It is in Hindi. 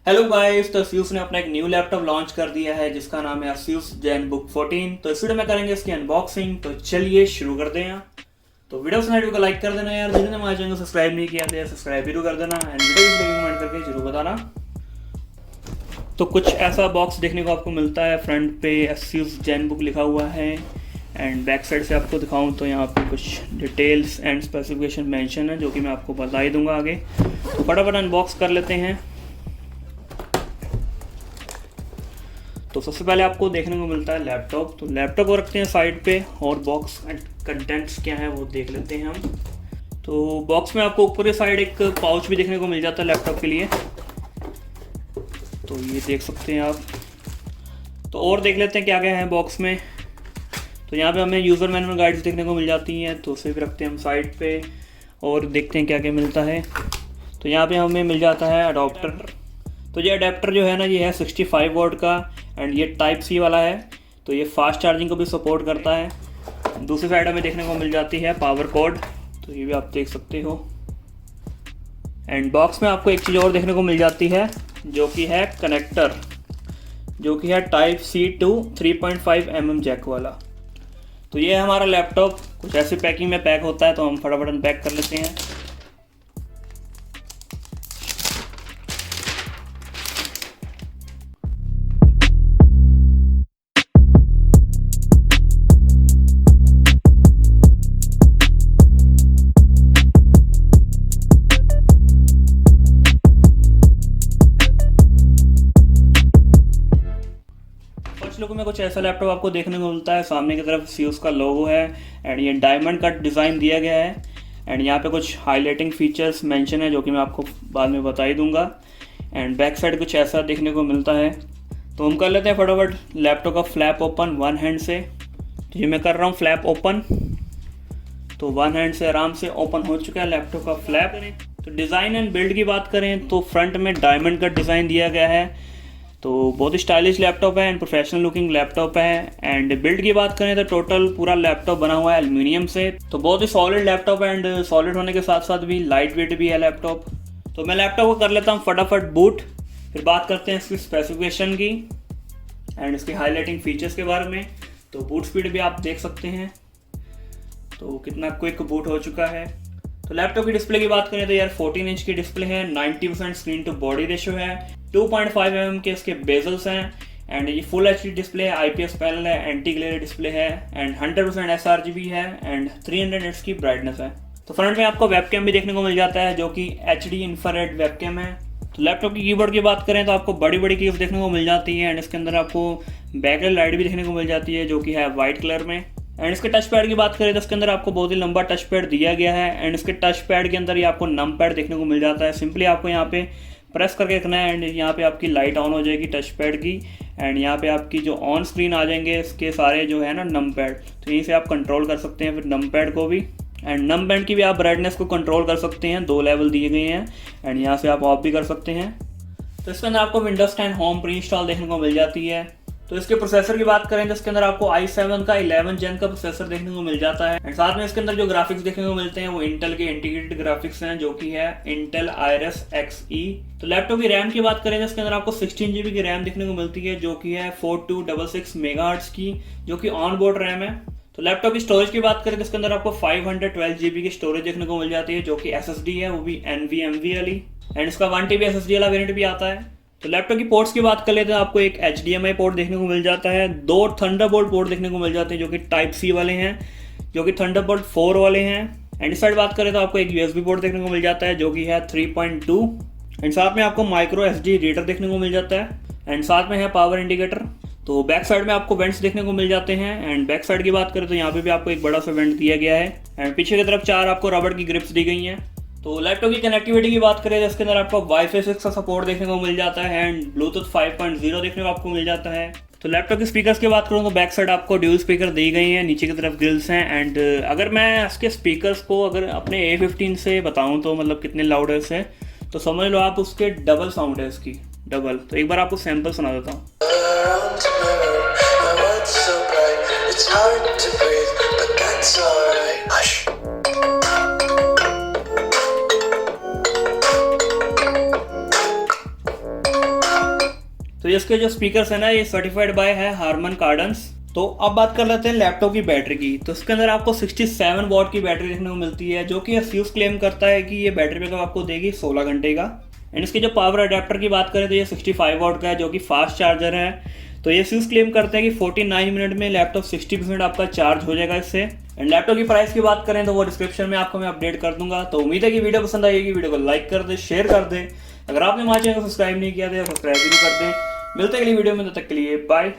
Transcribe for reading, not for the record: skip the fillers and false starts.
हेलो गाइस, तो ASUS ने अपना एक न्यू लैपटॉप लॉन्च कर दिया है जिसका नाम है ASUS ZenBook 14। तो इस वीडियो में करेंगे इसकी अनबॉक्सिंग। तो चलिए शुरू करते हैं। तो वीडियो से वीडियो को लाइक कर देना यार, जिन्होंने हमारे चैनल को सब्सक्राइब नहीं किया तो सब्सक्राइब जरूर कर देना एंड वीडियो को कमेंट करके जरूर बताना। तो कुछ ऐसा बॉक्स देखने को आपको मिलता है। फ्रंट पे ASUS ZenBook लिखा हुआ है एंड बैक साइड से आपको दिखाऊं तो यहाँ पे कुछ डिटेल्स एंड स्पेसिफिकेशन मेंशन है जो कि मैं आपको बता ही दूंगा आगे। तो फटाफट अनबॉक्स कर लेते हैं। तो सबसे पहले आपको देखने को मिलता है लैपटॉप। तो लैपटॉप को रखते हैं साइड पे और बॉक्स कंटेंट्स क्या है वो देख लेते हैं हम। तो बॉक्स में आपको ऊपर की साइड एक पाउच भी देखने को मिल जाता है लैपटॉप के लिए, तो ये देख सकते हैं आप। तो और देख लेते हैं क्या क्या है बॉक्स में। तो यहाँ पे हमें यूज़र मैनुअल गाइड्स देखने को मिल जाती हैं, तो उसे भी रखते हैं हम साइड पे और देखते हैं क्या क्या मिलता है। तो यहाँ पे हमें मिल जाता है अडोप्टर। तो ये अडेप्टर जो है ना, ये है 65 वोल्ट का एंड ये टाइप सी वाला है, तो ये फास्ट चार्जिंग को भी सपोर्ट करता है। दूसरी साइड हमें देखने को मिल जाती है पावर कॉर्ड, तो ये भी आप देख सकते हो। एंड बॉक्स में आपको एक चीज़ और देखने को मिल जाती है जो कि है कनेक्टर, जो कि है type C to 3.5 mm jack वाला। तो ये है हमारा लैपटॉप। कुछ ऐसी पैकिंग में पैक होता है, तो हम फटाफट अनपैक कर लेते हैं। लुक में कुछ ऐसा लैपटॉप आपको देखने को मिलता है। सामने की तरफ ASUS का लोगो है एंड ये डायमंड कट डिज़ाइन दिया गया है एंड यहाँ पे कुछ हाईलाइटिंग फीचर्स मेंशन है जो कि मैं आपको बाद में बता ही दूंगा। एंड बैक साइड कुछ ऐसा देखने को मिलता है। तो हम कर लेते हैं फटाफट लैपटॉप का फ्लैप ओपन वन हैंड से। तो ये मैं कर रहा हूँ फ्लैप ओपन, तो वन हैंड से आराम से ओपन हो चुका है लैपटॉप का फ्लैप। तो डिज़ाइन एंड बिल्ड की बात करें तो फ्रंट में डायमंड कट डिज़ाइन दिया गया है, तो बहुत ही स्टाइलिश लैपटॉप है एंड प्रोफेशनल लुकिंग लैपटॉप है। एंड बिल्ड की बात करें तो टोटल पूरा लैपटॉप बना हुआ है एल्यूमिनियम से, तो बहुत ही सॉलिड लैपटॉप है एंड सॉलिड होने के साथ साथ भी लाइट वेट भी है लैपटॉप। तो मैं लैपटॉप को कर लेता हूँ फटाफट बूट, फिर बात करते हैं इसकी स्पेसिफिकेशन की एंड इसके हाईलाइटिंग फीचर्स के बारे में। तो बूट स्पीड भी आप देख सकते हैं, तो कितना क्विक बूट हो चुका है। तो लैपटॉप की डिस्प्ले की बात करें तो यार 14 इंच की डिस्प्ले है, 90% स्क्रीन टू बॉडी रेशियो है, 2.5 mm के इसके बेजल्स हैं एंड ये फुल एचडी डिस्प्ले है, IPS पैनल है, एंटी ग्लेयर डिस्प्ले है एंड 100% sRGB है एंड 300 निट्स की ब्राइटनेस है। तो फ्रंट में आपको वेबकैम भी देखने को मिल जाता है जो कि HD इंफ्रारेड वेबकैम है। तो लैपटॉप की कीबोर्ड की बात करें तो आपको बड़ी बड़ी कीज देखने को मिल जाती है एंड इसके अंदर आपको बैकलाइट लाइट भी देखने को मिल जाती है जो कि है वाइट कलर में। एंड इसके टच पैड की बात करें तो इसके अंदर आपको बहुत ही लंबा टच पैड दिया गया है एंड इसके टच पैड के अंदर ये आपको नम पैड देखने को मिल जाता है। सिंपली आपको यहाँ पे प्रेस करके रखना है एंड यहाँ पे आपकी लाइट ऑन हो जाएगी टच पैड की एंड यहाँ पे आपकी जो ऑन स्क्रीन आ जाएंगे इसके सारे जो है ना नम पैड, तो यहीं से आप कंट्रोल कर सकते हैं फिर नम पैड को भी। एंड नम पैड की भी आप ब्राइटनेस को कंट्रोल कर सकते हैं, 2 लेवल दिए गए हैं एंड यहाँ से आप ऑफ भी कर सकते हैं। तो इसके अंदर आपको विंडोज 10 होम प्री इंस्टॉल देखने को मिल जाती है। तो इसके प्रोसेसर की बात करें तो इसके अंदर आपको i7 का 11 जेन का प्रोसेसर देखने को मिल जाता है एंड साथ में इसके अंदर जो ग्राफिक्स देखने को मिलते हैं वो इंटेल के इंटीग्रेटेड ग्राफिक्स हैं जो कि है इंटेल Iris Xe। तो लैपटॉप की रैम की बात करें तो इसके अंदर आपको 16 GB की रैम देखने को मिलती है जो कि है 4266 मेगाहर्ट्ज की, जो कि ऑन बोर्ड रैम है। तो लैपटॉप की स्टोरेज की बात करें तो इसके अंदर आपको 512 GB की स्टोरेज देखने को मिल जाती है जो कि SSD है, वो भी NVMe वाली एंड इसका 1 TB SSD वाला वेरिएंट भी आता है। तो लैपटॉप की पोर्ट्स की बात कर लेते हैं, आपको एक HDMI पोर्ट देखने को मिल जाता है, 2 थंडरबोल्ट पोर्ट देखने को मिल जाते हैं जो कि टाइप सी वाले हैं, जो कि थंडरबोल्ट 4 वाले हैं। एंड इस साइड बात करें तो आपको एक USB पोर्ट देखने को मिल जाता है जो कि है 3.2 एंड साथ में आपको माइक्रो SD रीडर देखने को मिल जाता है एंड साथ में है पावर इंडिकेटर। तो बैक साइड में आपको वेंट्स देखने को मिल जाते हैं एंड बैक साइड की बात करें तो यहाँ पे भी आपको एक बड़ा सा वेंट दिया गया है एंड पीछे की तरफ 4 आपको रबड़ की ग्रिप्स दी गई हैं। तो लैपटॉप की कनेक्टिविटी की बात करें तो इसके अंदर आपको Wi-Fi 6 का सपोर्ट देखने को मिल जाता है एंड Bluetooth 5.0 देखने को आपको मिल जाता है। तो लैपटॉप के स्पीकर्स की बात करूँ तो बैक साइड आपको ड्यूल स्पीकर दी गई हैं, नीचे की तरफ ग्रिल्स हैं एंड अगर मैं इसके स्पीकर्स को अगर अपने A15 से बताऊँ तो मतलब कितने लाउड है इससे, तो समझ लो आप उसके डबल साउंड है इसकी, डबल। तो एक बार आपको सैम्पल सुना देता हूँ। तो इसके जो स्पीकर्स है ना ये सर्टिफाइड बाय है हारमन कार्डन्स। तो अब बात कर लेते हैं लैपटॉप की बैटरी की। तो इसके अंदर आपको 67 वॉट की बैटरी देखने को मिलती है, जो कि ASUS क्लेम करता है कि ये बैटरी बैकअप आपको देगी 16 घंटे का। एंड इसके जो पावर अडेप्टर की बात करें तो ये 65 वॉट का है, जो कि फास्ट चार्जर है। तो ये ASUS क्लेम करते हैं कि 49 मिनट में लैपटॉप 60% आपका चार्ज हो जाएगा इससे। एंड लैपटॉप की प्राइस की बात करें तो वो डिस्क्रिप्शन में आपको मैं अपडेट कर दूंगा। तो उम्मीद है कि वीडियो पसंद आएगी, वीडियो को लाइक कर दे, शेयर कर दे। अगर आपने हमारे चैनल को सब्सक्राइब नहीं किया तो सब्सक्राइब भी कर दें। मिलते हैं अगली वीडियो में, तब तक के लिए बाय।